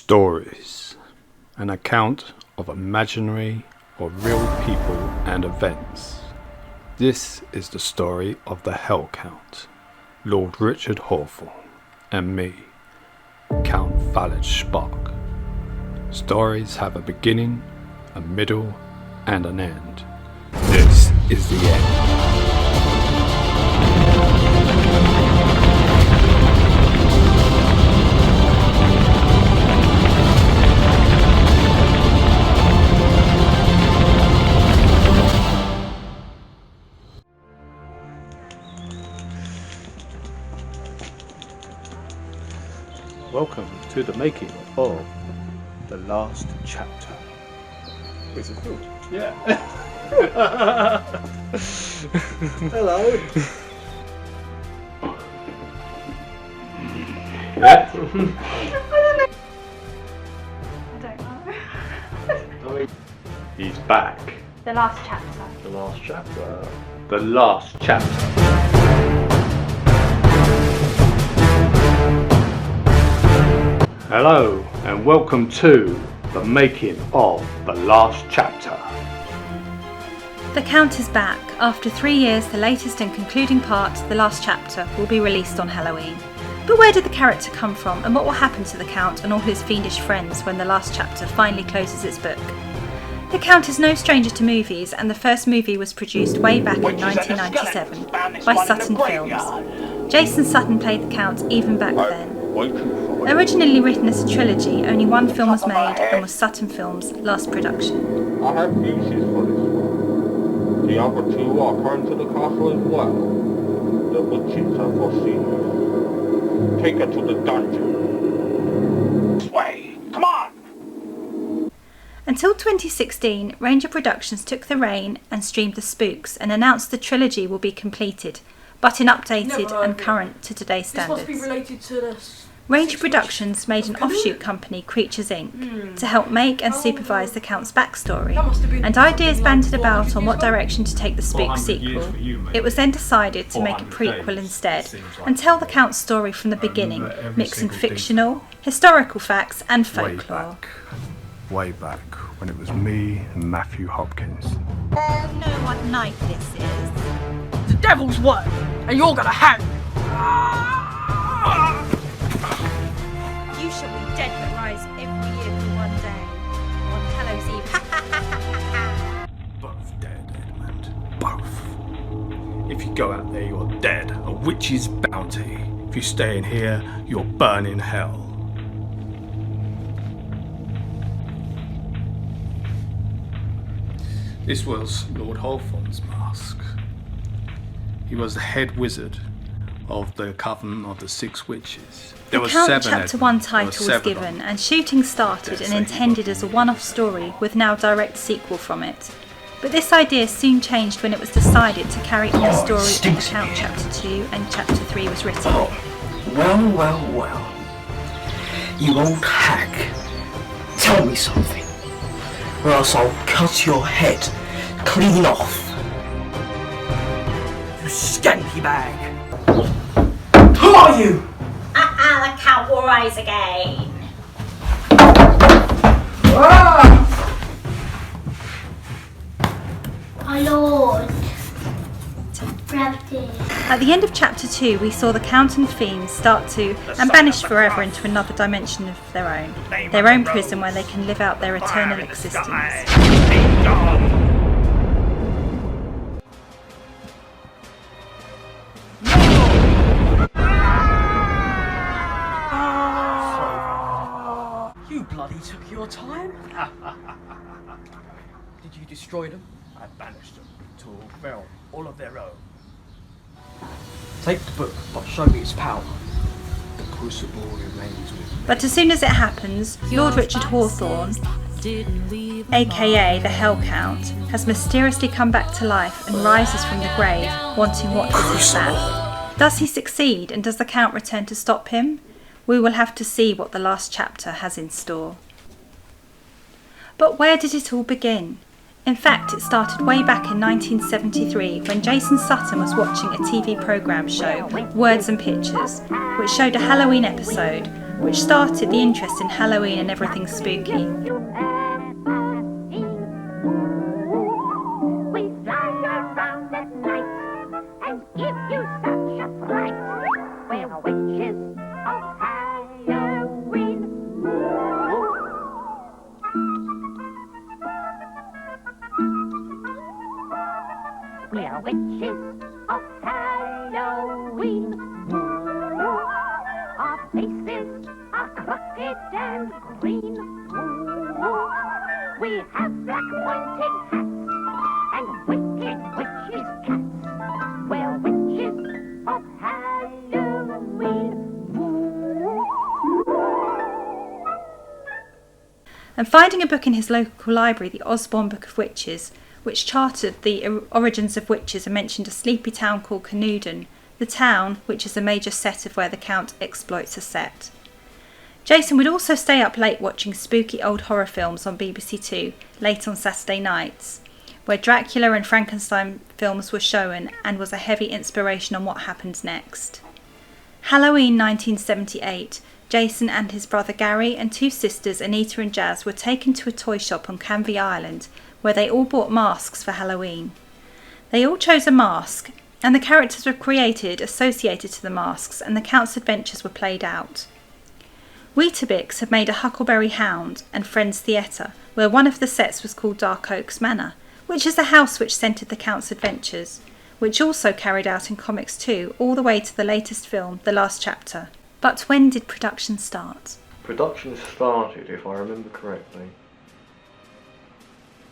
Stories, an account of imaginary or real people and events. This is the story of the Hell Count, Lord Richard Hawthorne, and me, Count Valid Spark. Stories have a beginning, a middle, and an end. This is the end. Welcome to the making of the last chapter. Is it good? Yeah. Hello. Yeah. I don't know. He's back. The last chapter. The last chapter. The last chapter. Hello and welcome to the making of the last chapter. The Count is back. After 3 years, the latest and concluding part, the last chapter, will be released on Halloween. But where did the character come from, and what will happen to the Count and all his fiendish friends when the last chapter finally closes its book? The Count is no stranger to movies, and the first movie was produced way back in 1997 by Sutton Films. Jason Sutton played the Count even back then. Originally written as a trilogy, only one film was made and was Sutton Films' last production. I have uses for this one. The other two are current to the castle as well. The witches have foreseen you. Take her to the dungeon. This way, come on! Until 2016, Ranger Productions took the reign and streamed The Spooks and announced the trilogy will be completed, but in updated and current to today's standards. This must be related to this. Ranger Productions made an offshoot company, Creatures Inc., to help make and supervise the Count's backstory, and ideas bandied about on what direction to take the Spook sequel. It was then decided to make a prequel instead, and tell the Count's story from the beginning, mixing fictional, historical facts and folklore. Way back when it was me and Matthew Hopkins. Know what night this is? The devil's work, and you're gonna hang. You shall be dead but rise every year for one day. On Hallows Eve. Both dead, Edmund. Both. If you go out there, you're dead. A witch's bounty. If you stay in here, you'll burn in hell. This was Lord Hawthorne's mask. He was the head wizard of the Coven of the Six Witches. There The were Count seven. Chapter 1 title was given, and shooting started and intended as a one-off story with now direct sequel from it. But this idea soon changed when it was decided to carry on the story of the Count Chapter 2 and Chapter 3 was written. Well. You old hag. Tell me something, or else I'll cut your head clean off. You skanky bag. Who are you? The Count will rise again. My lord, Raptor. At the end of Chapter 2, we saw the Count and Fiends start to, and banish forever into another dimension of their own prison where they can live out their eternal existence. You bloody took your time. Did you destroy them? I banished them to a realm all of their own. Take the book, but show me its power. The crucible remains with me. But as soon as it happens, Lord Richard Hawthorne, aka the Hell Count, has mysteriously come back to life and rises from the grave, wanting what is his back. Does he succeed, and does the Count return to stop him? We will have to see what the last chapter has in store. But where did it all begin? In fact, it started way back in 1973 when Jason Sutton was watching a TV programme show, Words and Pictures, which showed a Halloween episode which started the interest in Halloween and everything spooky. We're witches of Halloween. Our faces are crooked and green. We have black pointed hats and wicked witches' cats. We're witches of Halloween. And finding a book in his local library, the Osborne Book of Witches, which charted the origins of witches and mentioned a sleepy town called Canewdon, the town which is a major set of where the Count exploits are set. Jason would also stay up late watching spooky old horror films on BBC Two late on Saturday nights, where Dracula and Frankenstein films were shown and was a heavy inspiration on what happened next. Halloween 1978, Jason and his brother Gary and two sisters Anita and Jazz were taken to a toy shop on Canvey Island, where they all bought masks for Halloween. They all chose a mask, and the characters were created associated to the masks, and the Count's adventures were played out. Weetabix had made a Huckleberry Hound and Friends Theatre, where one of the sets was called Dark Oaks Manor, which is a house which centred the Count's adventures, which also carried out in comics too, all the way to the latest film, The Last Chapter. But when did production start? Production started, if I remember correctly.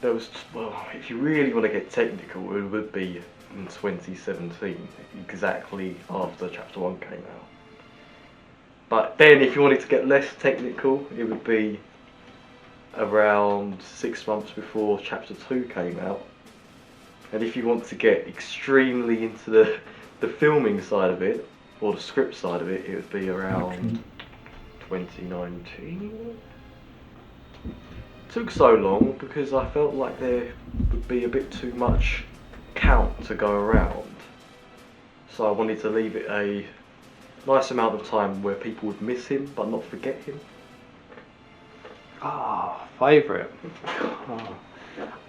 There was, well, if you really want to get technical, it would be in 2017, exactly after Chapter 1 came out. But then, if you wanted to get less technical, it would be around 6 months before Chapter 2 came out. And if you want to get extremely into the filming side of it, or the script side of it, it would be around 2019. Took so long because I felt like there would be a bit too much Count to go around. So I wanted to leave it a nice amount of time where people would miss him but not forget him. Favourite.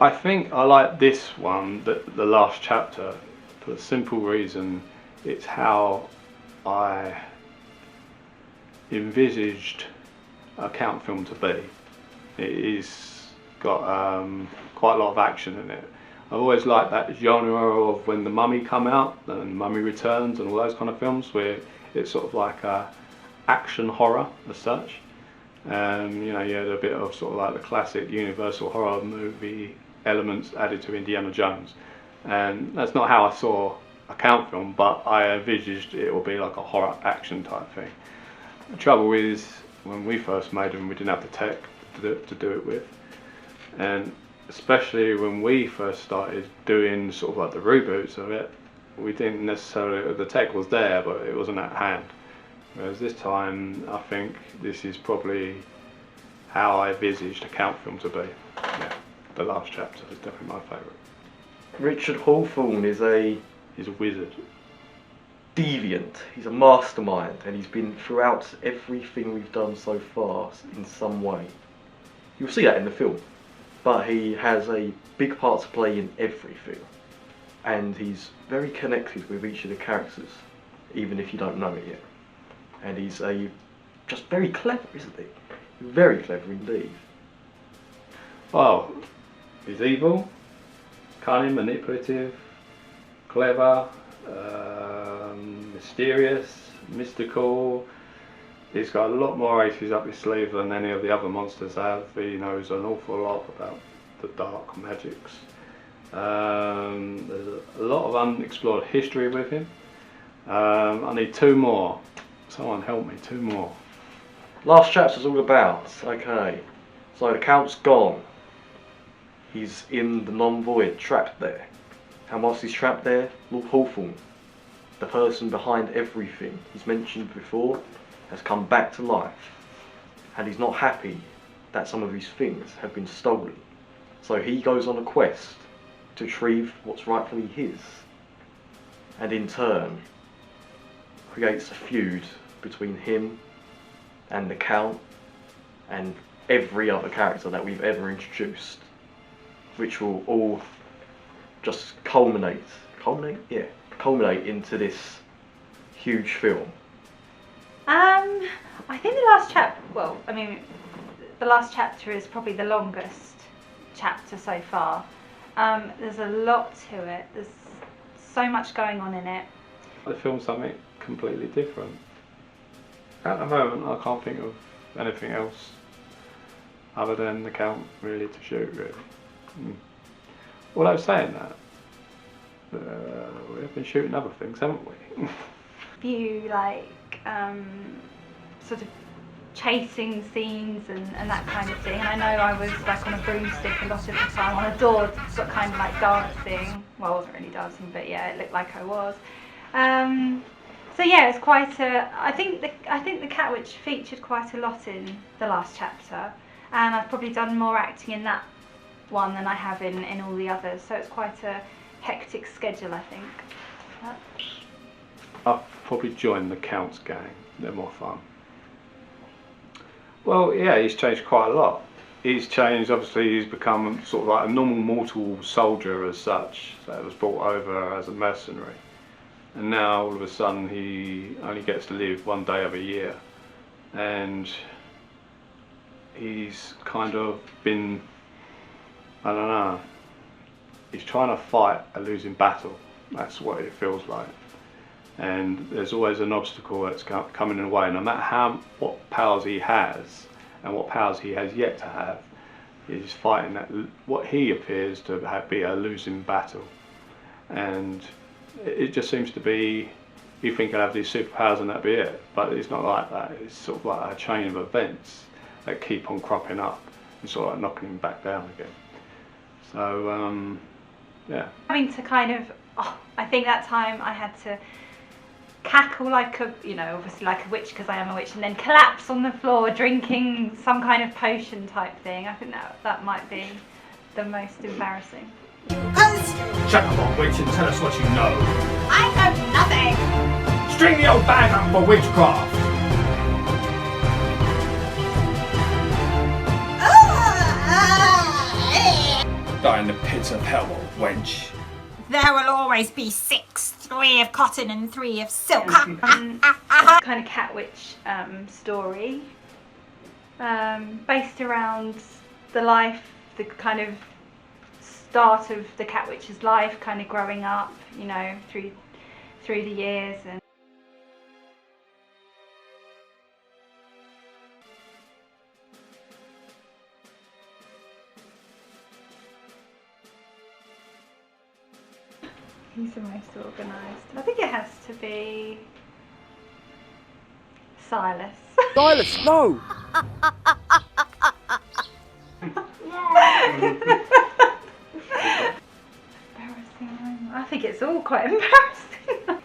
I think I like this one, the last chapter, for the simple reason it's how I envisaged a Count film to be. It is got quite a lot of action in it. I've always liked that genre of when The Mummy come out and Mummy Returns and all those kind of films where it's sort of like a action horror as such. You know, you had a bit of sort of like the classic Universal horror movie elements added to Indiana Jones, and that's not how I saw a Count film, but I envisaged it would be like a horror action type thing. The trouble is, when we first made them, we didn't have the tech to do it with, and especially when we first started doing sort of like the reboots of it, we didn't necessarily, the tech was there but it wasn't at hand. Whereas this time, I think this is probably how I envisaged a Count film to be. Yeah, The Last Chapter is definitely my favourite. Richard Hawthorne is a He's a wizard. deviant, he's a mastermind, and he's been throughout everything we've done so far in some way. You'll see that in the film, but he has a big part to play in everything, and he's very connected with each of the characters, even if you don't know it yet. And he's just very clever, isn't he? Very clever indeed. Well, he's evil, cunning, manipulative, clever, mysterious, mystical. He's got a lot more aces up his sleeve than any of the other monsters have. He knows an awful lot about the dark magics. There's a lot of unexplored history with him. I need 2 more. Someone help me, 2 more. Last chapter's all about, okay, so the Count's gone. He's in the non-void, trapped there. And whilst he's trapped there, Lord Hawthorne, the person behind everything he's mentioned before, has come back to life. And he's not happy that some of his things have been stolen. So he goes on a quest to retrieve what's rightfully his. And in turn, creates a feud between him and the Count and every other character that we've ever introduced, which will all just culminate into this huge film. I think the last chapter, the last chapter is probably the longest chapter so far. There's a lot to it. There's so much going on in it. I filmed something completely different. At the moment, I can't think of anything else other than the Count really to shoot, really. Although saying that, we've been shooting other things, haven't we? Few sort of chasing scenes and that kind of thing. And I know I was like on a broomstick a lot of the time, on a door, sort of kind of like dancing. Well, I wasn't really dancing, but yeah, it looked like I was. So yeah, it's quite a. I think the Cat Witch featured quite a lot in the last chapter, and I've probably done more acting in that one than I have in all the others. So it's quite a hectic schedule, I think. I've probably joined the Count's gang. They're more fun. Well, yeah, he's changed quite a lot. He's changed, obviously he's become sort of like a normal mortal soldier as such, that was brought over as a mercenary. And now all of a sudden he only gets to live one day of a year. And he's kind of been, I don't know, he's trying to fight a losing battle. That's what it feels like. And there's always an obstacle that's coming in the way. No matter what powers he has and what powers he has yet to have, he's fighting that what he appears to be a losing battle. And it just seems to be, you think he'll have these superpowers and that'll be it, but it's not like that. It's sort of like a chain of events that keep on cropping up and sort of like knocking him back down again. So yeah. Having to kind of, I think that time I had to cackle like a, obviously like a witch because I am a witch, and then collapse on the floor drinking some kind of potion type thing. I think that might be the most embarrassing. Shut up, old witch, and tell us what you know. I know nothing. String the old bag up for witchcraft. Die in the pits of hell, old wench. There will always be 6, 3 of cotton and 3 of silk. Kind of Cat Witch story, based around the kind of start of the Cat Witch's life, kind of growing up, through the years. And he's the most organised. I think it has to be Silas. Silas, no! Embarrassing. I think it's all quite embarrassing.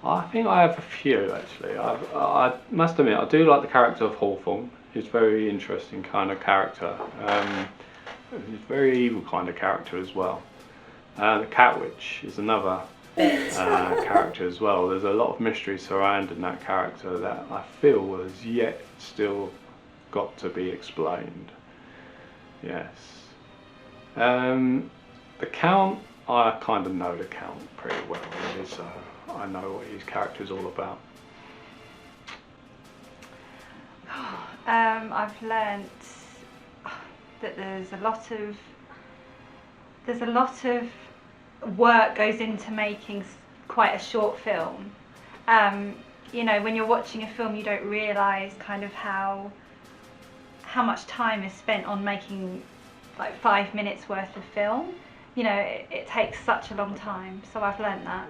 I think I have a few actually. I must admit, I do like the character of Hawthorne. He's a very interesting kind of character. He's a very evil kind of character as well. The Cat Witch is another character as well. There's a lot of mystery surrounding that character that I feel has yet still got to be explained. Yes. The Count, I kind of know the Count pretty well really, so I know what his character is all about. I've learnt that there's a lot of work goes into making quite a short film. When you're watching a film, you don't realise kind of how much time is spent on making like 5 minutes worth of film. It takes such a long time, so I've learnt that.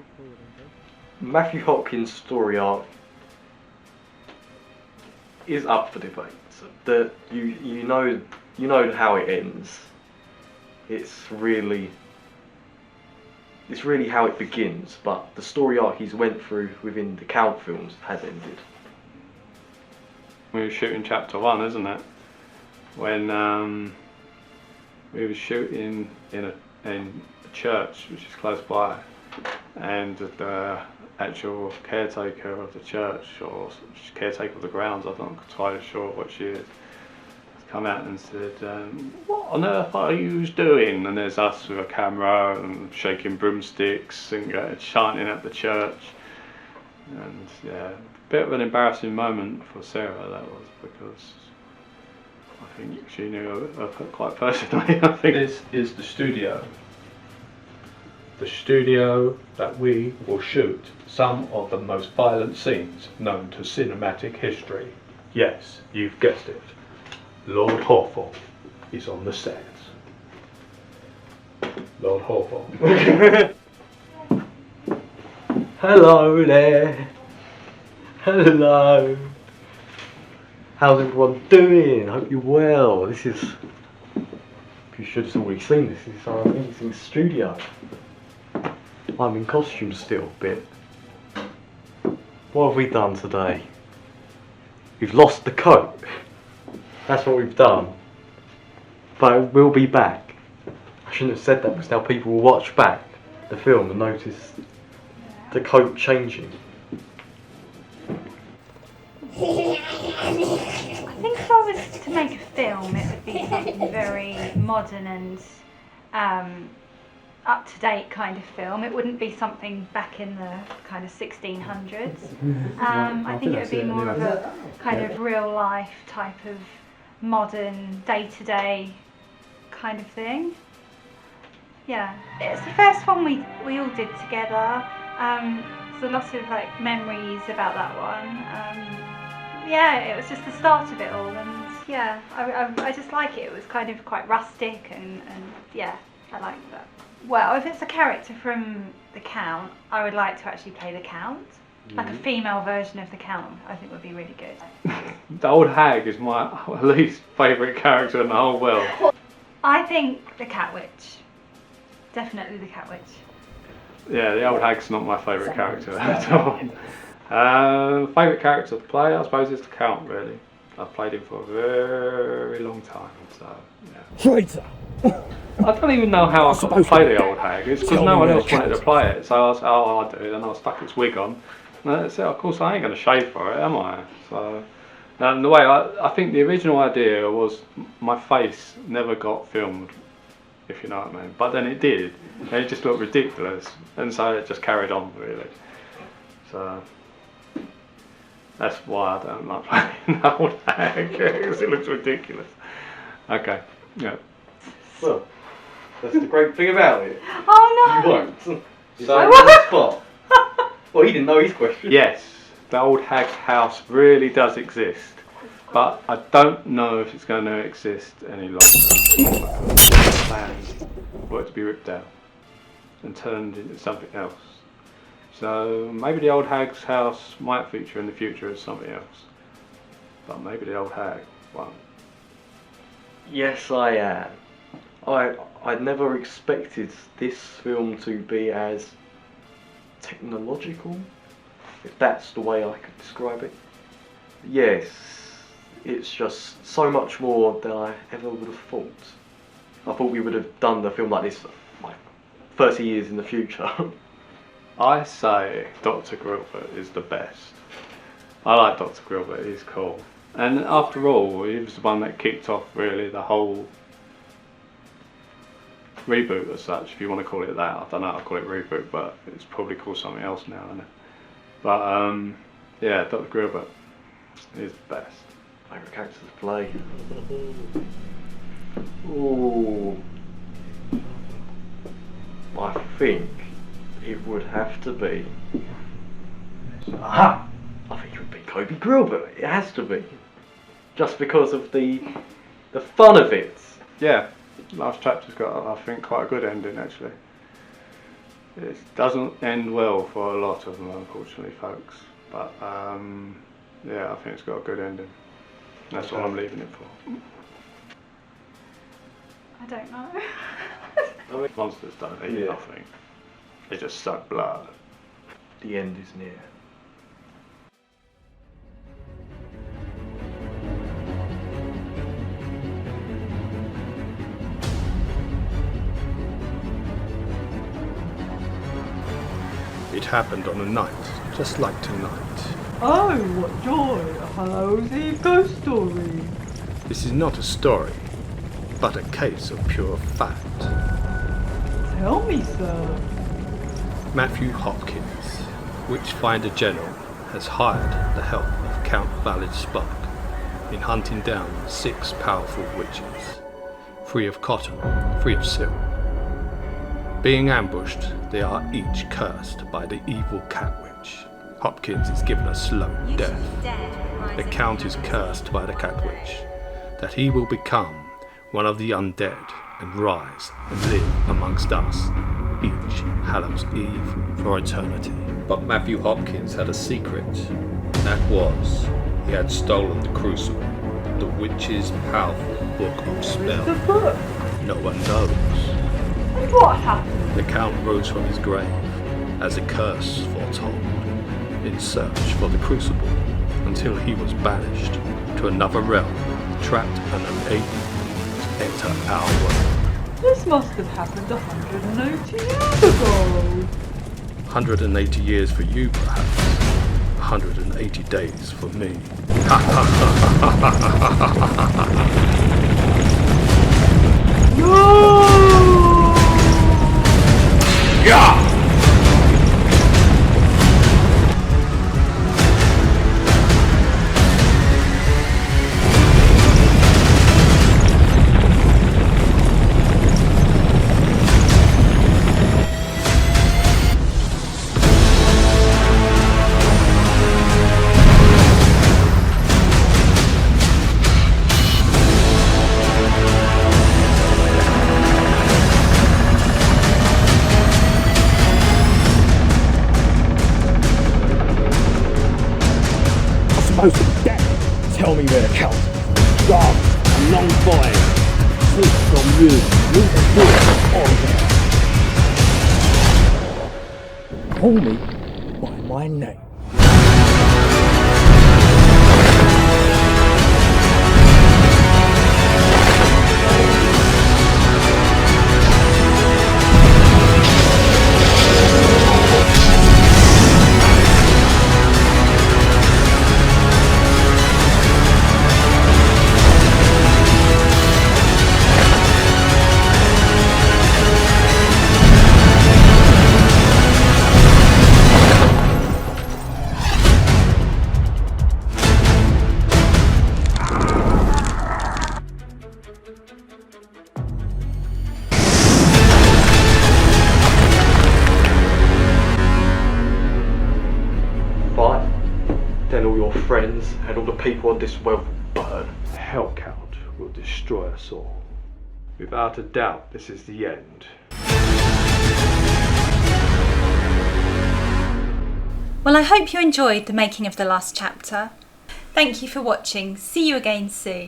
Matthew Hopkins' story arc is up for debate. You know how it ends. It's really how it begins, but the story arc he's went through within the Count films has ended. We were shooting chapter 1, isn't it? When we were shooting in a church which is close by, and the actual caretaker of the church, or caretaker of the grounds, I'm not entirely sure what she is, has come out and said, what on earth are you doing? And there's us with a camera and shaking broomsticks and chanting at the church. And yeah, a bit of an embarrassing moment for Sarah, that was, because I think she knew her quite personally. I think this is the studio. The studio that we will shoot some of the most violent scenes known to cinematic history. Yes, you've guessed it. Lord Hawthorne is on the set. Lord Hawthorne. Hello there. Hello. How's everyone doing? Hope you're well. This is. You should have already seen this. This is our amazing studio. I'm in costume still a bit. What have we done today? We've lost the coat. That's what we've done. But we'll be back. I shouldn't have said that because now people will watch back the film and notice the coat changing. I think if I was to make a film, it would be something very modern and up-to-date kind of film. It wouldn't be something back in the kind of 1600s. I think it would be more of a kind of real-life type of modern, day-to-day kind of thing. Yeah, it's the first one we all did together. There's a lot of like memories about that one. Yeah, it was just the start of it all, and yeah, I just like it. It was kind of quite rustic, and yeah, I like that. Well, if it's a character from the Count, I would like to actually play the Count. Like a female version of the Count, I think would be really good. The old hag is my least favourite character in the whole world. I think the Cat Witch. Definitely the Cat Witch. Yeah, the old hag's not my favourite character at all. Favourite character to play, I suppose, is the Count, really. I've played him for a very long time, so yeah. Traitor! I don't even know how I got to play the old hag. It's because no one else wanted to play it, so I was, oh, I'll do it, and I stuck its wig on. And I said, of course I ain't going to shave for it, am I? So, and the way, I think the original idea was my face never got filmed, if you know what I mean. But then it did, and it just looked ridiculous, and so it just carried on, really. So, that's why I don't like playing the old hag, because it looks ridiculous. Okay, yeah. Well, that's the great thing about it. Oh no! You won't. So on the spot. Well, he didn't know his question. Yes, the old hag's house really does exist, but I don't know if it's going to exist any longer. Plans for it to be ripped down and turned into something else. So maybe the old hag's house might feature in the future as something else, but maybe the old hag won't. Yes, I am. I never expected this film to be as technological, if that's the way I could describe it. Yes, it's just so much more than I ever would have thought. I thought we would have done the film like this like 30 years in the future. I say Dr. Gilbert is the best. I like Dr. Gilbert, he's cool. And after all, he was the one that kicked off really the whole reboot as such, if you want to call it that. I don't know how to call it reboot, but it's probably called something else now, isn't it? But yeah, Dr. Gilbert is the best. Favourite character to play? Ooh. I think it would have to be. Aha! I think it would be Kobe Gilbert. It has to be, just because of the fun of it. Yeah, last chapter's got, I think, quite a good ending actually. It doesn't end well for a lot of them, unfortunately, folks. But yeah, I think it's got a good ending. That's what I'm leaving it for. I don't know. Monsters don't eat nothing. They just suck blood. The end is near. It happened on a night just like tonight. Oh, what joy! A Halloween ghost story. This is not a story, but a case of pure fact. Tell me, sir. Matthew Hopkins, Witchfinder General, has hired the help of Count Valid Spark in hunting down 6 powerful witches, 3 of cotton, 3 of silk. Being ambushed, they are each cursed by the evil cat witch. Hopkins is given a slow death. The Count is cursed by the cat witch, that he will become one of the undead and rise and live amongst us each Hallows Eve for eternity. But Matthew Hopkins had a secret. That was, he had stolen the crucible, the witch's powerful book of spells. The book. No one knows. And what happened? The Count rose from his grave, as a curse foretold, in search for the crucible, until he was banished to another realm, trapped and unable to enter our world. This must have happened 180 years ago. 180 years for you, perhaps. 180 days for me. No! Yeah! Supposed to be dead. Tell me where the count is. Gone. A long boy. Sleep from you. Move the door on there. Call me by my name. Then all your friends and all the people on this world will burn. The Hell Count will destroy us all. Without a doubt, this is the end. Well, I hope you enjoyed the making of the last chapter. Thank you for watching. See you again soon.